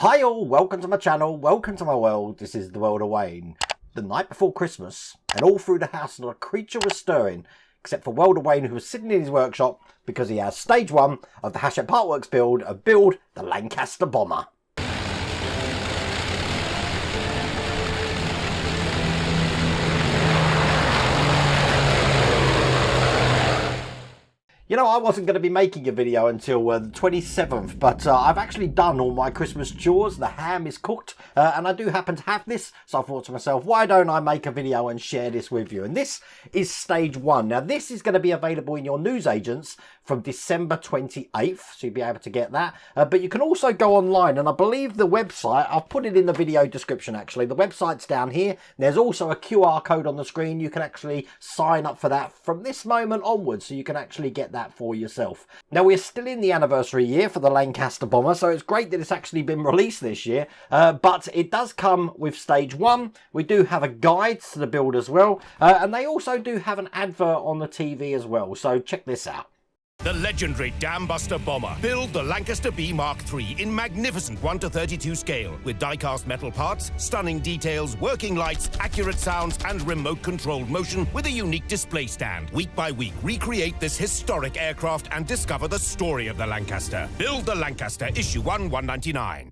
Hi all, welcome to my channel, welcome to my world. This is the world of Wayne. The night before Christmas, and all through the house not a creature was stirring, except for World of Wayne, who was sitting in his workshop because he has stage 1 of the Hachette Partworks build of the Lancaster bomber. You know, I wasn't going to be making a video until the 27th, but I've actually done all my Christmas chores. The ham is cooked, and I do happen to have this, so I thought to myself, why don't I make a video and share this with you? And this is stage 1. Now, this is going to be available in your newsagents from December 28th, so you'll be able to get that. But you can also go online, and I believe the website, I'll put it in the video description actually, the website's down here. There's also a QR code on the screen. You can actually sign up for that from this moment onwards, so you can actually get that for yourself. Now, we're still in the anniversary year for the Lancaster bomber, so it's great that it's actually been released this year, but it does come with stage 1. We do have a guide to the build as well, and they also do have an advert on the TV as well, so check this out. The legendary Dambuster bomber. Build the Lancaster B.III in magnificent 1:32 scale with die-cast metal parts, stunning details, working lights, accurate sounds, and remote-controlled motion with a unique display stand. Week by week, recreate this historic aircraft and discover the story of the Lancaster. Build the Lancaster, issue 1, 199.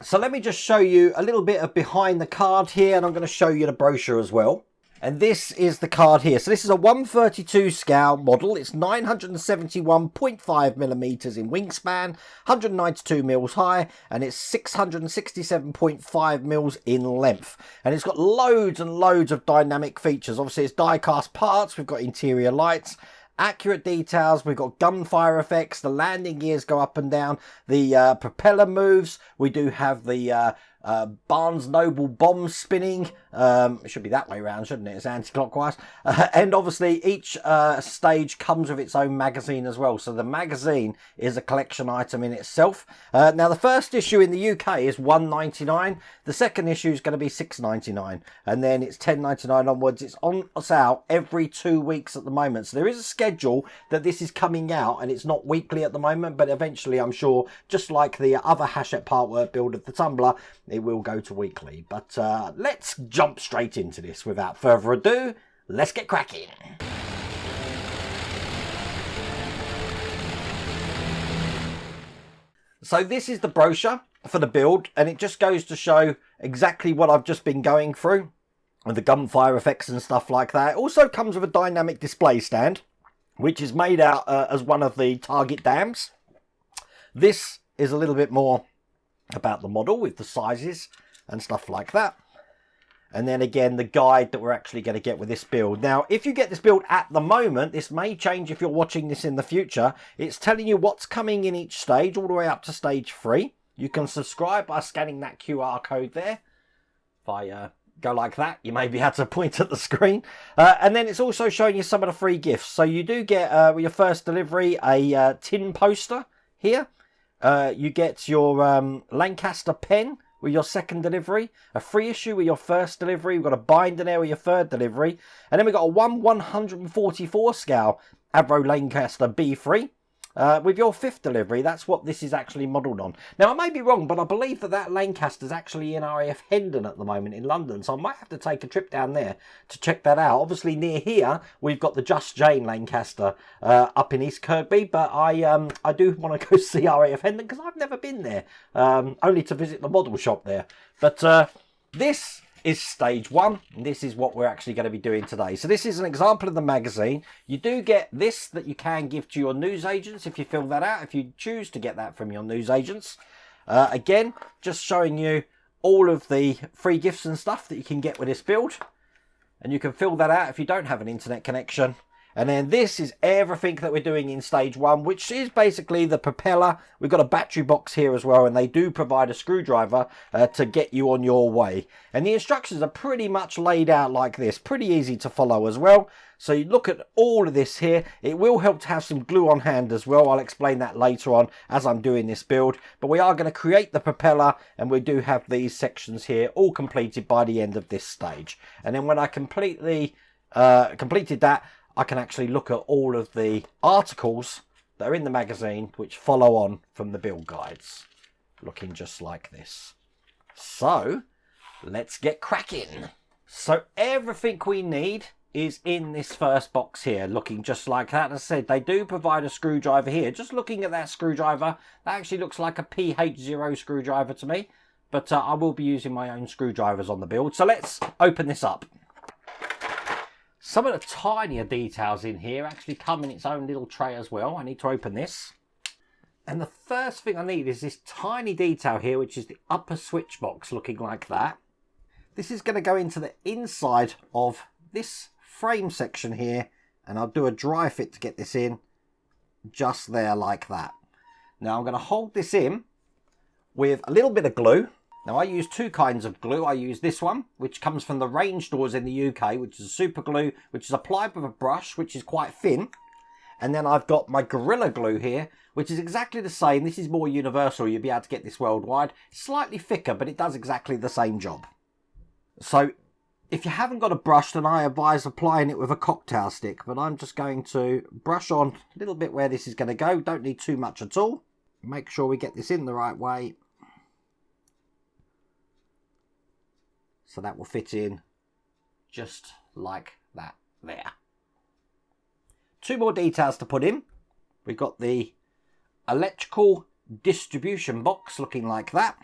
So let me just show you a little bit of behind the card here, and I'm going to show you the brochure as well. And this is the card here. So this is a 1/32 scale model. It's 971.5 millimeters in wingspan, 192 mils high, and it's 667.5 mils in length. And it's got loads and loads of dynamic features. Obviously, it's die-cast parts. We've got interior lights, accurate details. We've got gunfire effects. The landing gears go up and down. The propeller moves. We do have the Barnes Noble bomb spinning. It should be that way around, shouldn't it? It's anti-clockwise. And obviously each stage comes with its own magazine as well. So the magazine is a collection item in itself. Now the first issue in the UK is £1.99. The second issue is going to be £6.99. And then it's £10.99 onwards. It's on sale every 2 weeks at the moment. So there is a schedule that this is coming out, and it's not weekly at the moment, but eventually I'm sure, just like the other Hachette Partwork build of the Tumbler, it will go to weekly. But let's jump straight into this without further ado. Let's get cracking. So this is the brochure for the build, and it just goes to show exactly what I've just been going through with the gunfire effects and stuff like that. It also comes with a dynamic display stand, which is made out as one of the target dams. This is a little bit more about the model with the sizes and stuff like that. And then again, the guide that we're actually going to get with this build. Now, if you get this build at the moment, this may change if you're watching this in the future. It's telling you what's coming in each stage, all the way up to stage 3. You can subscribe by scanning that QR code there. If I go like that, you may be able to point at the screen. And then it's also showing you some of the free gifts. So you do get, with your first delivery, a tin poster here. You get your Lancaster pen with your second delivery, a free issue with your first delivery. We've got a binder there with your third delivery, and then we've got a 1/144 scale Avro Lancaster B.III with your 5th delivery. That's what this is actually modelled on. Now, I may be wrong, but I believe that Lancaster's actually in RAF Hendon at the moment in London, so I might have to take a trip down there to check that out. Obviously, near here, we've got the Just Jane Lancaster up in East Kirkby, but I do want to go see RAF Hendon because I've never been there, only to visit the model shop there. But this is stage 1, and this is what we're actually going to be doing today. So this is an example of the magazine. You do get this that you can give to your newsagents if you fill that out, if you choose to get that from your newsagents. Again, just showing you all of the free gifts and stuff that you can get with this build, and you can fill that out if you don't have an internet connection. And then this is everything that we're doing in stage 1, which is basically the propeller. We've got a battery box here as well, and they do provide a screwdriver to get you on your way. And the instructions are pretty much laid out like this, pretty easy to follow as well. So you look at all of this here. It will help to have some glue on hand as well. I'll explain that later on as I'm doing this build. But we are going to create the propeller, and we do have these sections here all completed by the end of this stage. And then when I completed that, I can actually look at all of the articles that are in the magazine which follow on from the build guides. looking just like this. So let's get cracking. So everything we need is in this first box here, looking just like that. As I said, they do provide a screwdriver here. Just looking at that screwdriver, that actually looks like a PH0 screwdriver to me. But I will be using my own screwdrivers on the build. So let's open this up. Some of the tinier details in here actually come in its own little tray as well. I need to open this. And the first thing I need is this tiny detail here, which is the upper switch box looking like that. This is going to go into the inside of this frame section here, and I'll do a dry fit to get this in just there like that. Now I'm going to hold this in with a little bit of glue. Now I use two kinds of glue. I use this one, which comes from the range stores in the UK, which is a super glue, which is applied with a brush, which is quite thin. And then I've got my Gorilla Glue here, which is exactly the same. This is more universal. You'll be able to get this worldwide. Slightly thicker, but it does exactly the same job. So if you haven't got a brush, then I advise applying it with a cocktail stick. But I'm just going to brush on a little bit where this is going to go. Don't need too much at all. Make sure we get this in the right way. So that will fit in just like that there. Two more details to put in. We've got the electrical distribution box looking like that.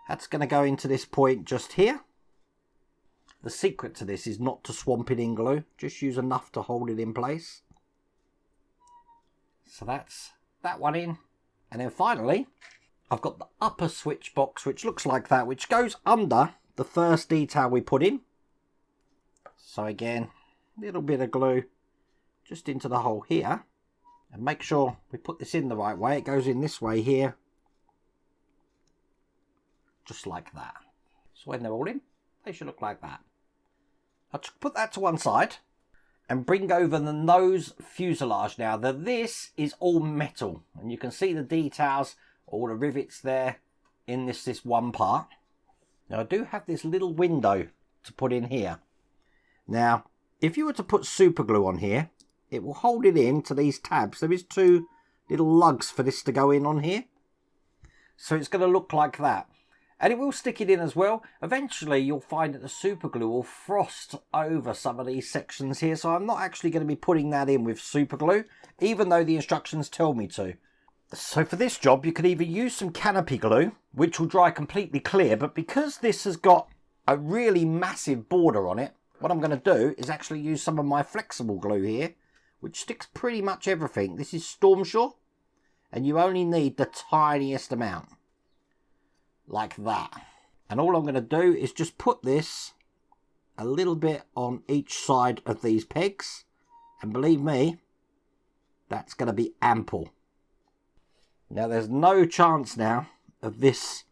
That's going to go into this point just here. The secret to this is not to swamp it in glue. Just use enough to hold it in place. So that's that one in. And then finally, I've got the upper switch box, which looks like that, which goes under the first detail we put in. So again, a little bit of glue just into the hole here. And make sure we put this in the right way. It goes in this way here. Just like that. So when they're all in, they should look like that. I'll just put that to one side and bring over the nose fuselage now. This is all metal, and you can see the details, all the rivets there in this one part. Now I do have this little window to put in here. Now if you were to put super glue on here, it will hold it in to these tabs. There is two little lugs for this to go in on here. So it's going to look like that. And it will stick it in as well. Eventually you'll find that the super glue will frost over some of these sections here. So I'm not actually going to be putting that in with super glue, even though the instructions tell me to. So for this job you could either use some canopy glue, which will dry completely clear. But because this has got a really massive border on it, what I'm going to do is actually use some of my flexible glue here, which sticks pretty much everything. This is Storm Shore, and you only need the tiniest amount. Like that. And all I'm going to do is just put this a little bit on each side of these pegs. And believe me, that's going to be ample. Now there's no chance now of this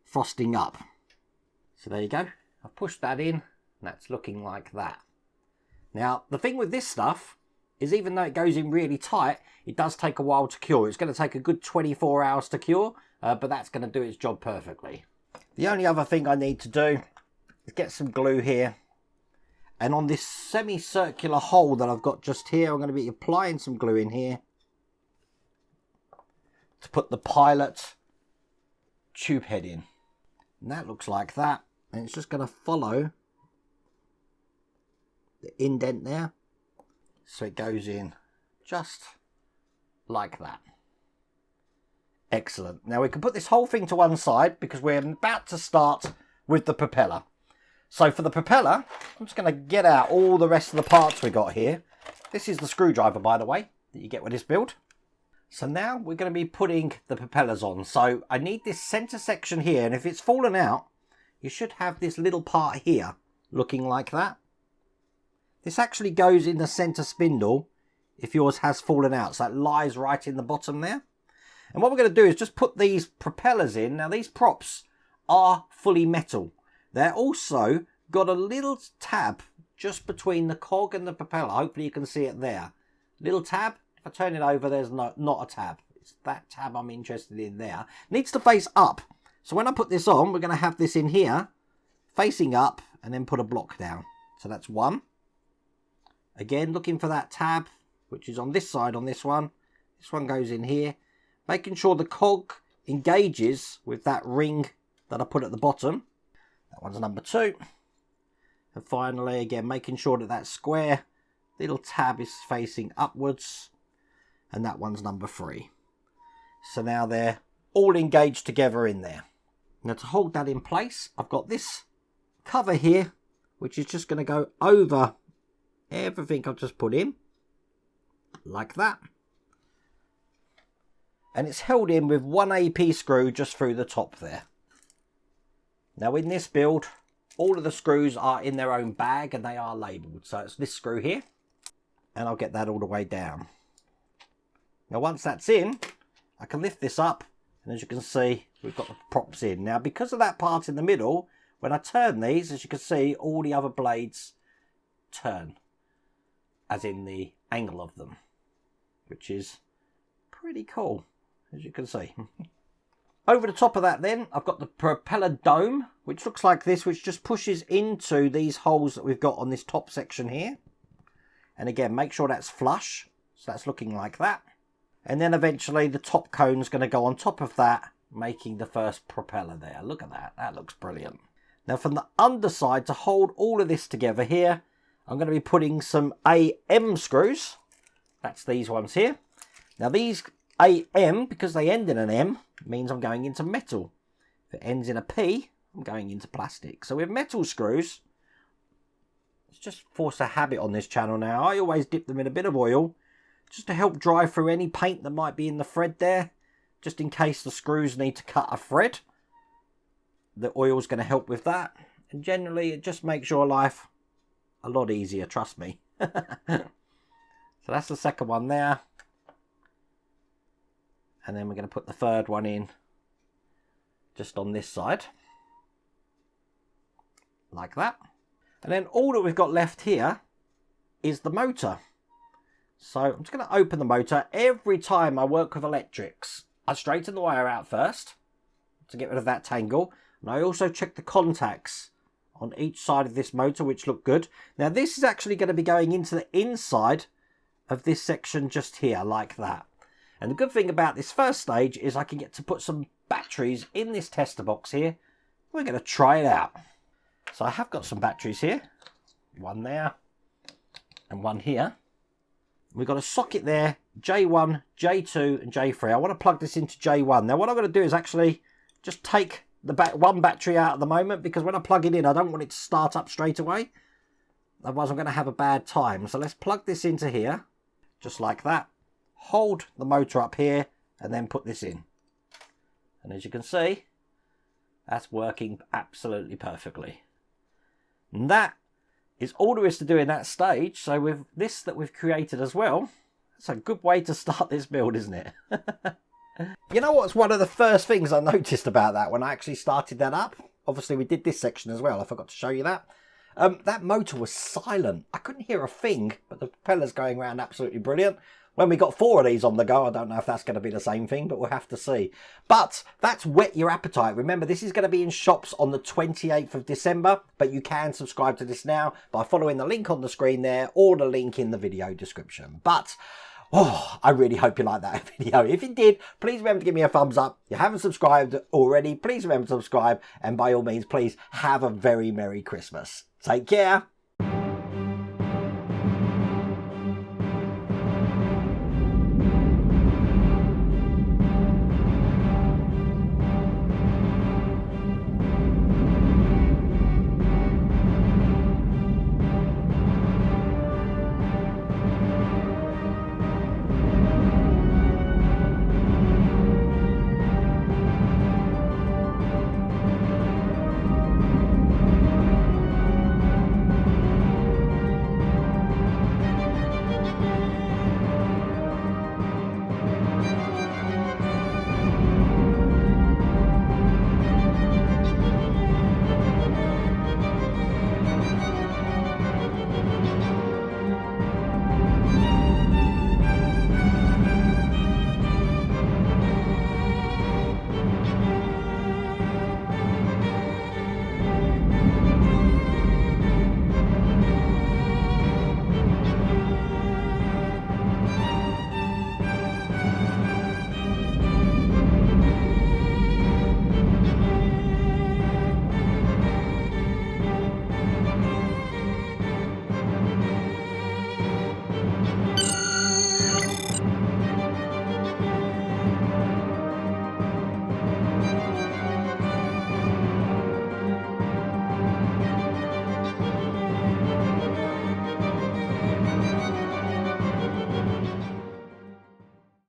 frosting up. So there you go. I've pushed that in. And that's looking like that. Now the thing with this stuff is, even though it goes in really tight, it does take a while to cure. It's going to take a good 24 hours to cure. But that's going to do its job perfectly. The only other thing I need to do is get some glue here. And on this semicircular hole that I've got just here, I'm going to be applying some glue in here to put the pilot tube head in. And that looks like that. And it's just going to follow the indent there. So it goes in just like that. Excellent. Now we can put this whole thing to one side because we're about to start with the propeller. So for the propeller, I'm just going to get out all the rest of the parts we got here. This is the screwdriver, by the way, that you get with this build. So now we're going to be putting the propellers on. So I need this center section here, and if it's fallen out, you should have this little part here looking like that. This actually goes in the center spindle if yours has fallen out. So that lies right in the bottom there. And what we're going to do is just put these propellers in. Now these props are fully metal. They're also got a little tab just between the cog and the propeller. Hopefully you can see it there. Little tab. If I turn it over, there's not a tab. It's that tab I'm interested in there. Needs to face up. So when I put this on, we're going to have this in here, facing up, and then put a block down. So that's one. Again, looking for that tab, which is on this side on this one. This one goes in here. Making sure the cog engages with that ring that I put at the bottom. That one's number 2. And finally, again, making sure that that square little tab is facing upwards. And that one's number 3. So now they're all engaged together in there. Now to hold that in place, I've got this cover here, which is just going to go over everything I've just put in. Like that. And it's held in with 1 AP screw just through the top there. Now in this build, all of the screws are in their own bag and they are labelled. So it's this screw here. And I'll get that all the way down. Now once that's in, I can lift this up. And as you can see, we've got the props in. Now because of that part in the middle, when I turn these, as you can see, all the other blades turn. As in the angle of them. Which is pretty cool, as you can see. Over the top of that then, I've got the propeller dome, which looks like this, which just pushes into these holes that we've got on this top section here. And again, make sure that's flush. So that's looking like that. And then eventually the top cone's going to go on top of that, making the first propeller there. Look at that. That looks brilliant. Now from the underside, to hold all of this together here, I'm going to be putting some AM screws. That's these ones here. Now these AM, because they end in an M, means I'm going into metal. If it ends in a P, I'm going into plastic. So with metal screws, it's just force a habit on this channel now. I always dip them in a bit of oil just to help dry through any paint that might be in the thread there, just in case the screws need to cut a thread. The oil's going to help with that, and generally it just makes your life a lot easier, trust me. So that's the second one there. And then we're going to put the third one in just on this side. Like that. And then all that we've got left here is the motor. So I'm just going to open the motor. Every time I work with electrics, I straighten the wire out first to get rid of that tangle. And I also check the contacts on each side of this motor, which look good. Now this is actually going to be going into the inside of this section just here, like that. And the good thing about this first stage is I can get to put some batteries in this tester box here. We're going to try it out. So I have got some batteries here. One there and one here. We've got a socket there, J1, J2 and J3. I want to plug this into J1. Now what I'm going to do is actually just take the one battery out at the moment, because when I plug it in I don't want it to start up straight away. Otherwise I'm going to have a bad time. So let's plug this into here, just like that. Hold the motor up here and then put this in. And as you can see, that's working absolutely perfectly. And that is all there is to do in that stage. So with this that we've created as well, it's a good way to start this build, isn't it? You know what's one of the first things I noticed about that when I actually started that up? Obviously we did this section as well. I forgot to show you that. That motor was silent. I couldn't hear a thing, but the propeller's going around absolutely brilliant. When we got 4 of these on the go, I don't know if that's going to be the same thing, but we'll have to see. But that's Whet Your Appetite. Remember, this is going to be in shops on the 28th of December, but you can subscribe to this now by following the link on the screen there or the link in the video description. But, oh, I really hope you liked that video. If you did, please remember to give me a thumbs up. If you haven't subscribed already, please remember to subscribe. And by all means, please have a very Merry Christmas. Take care.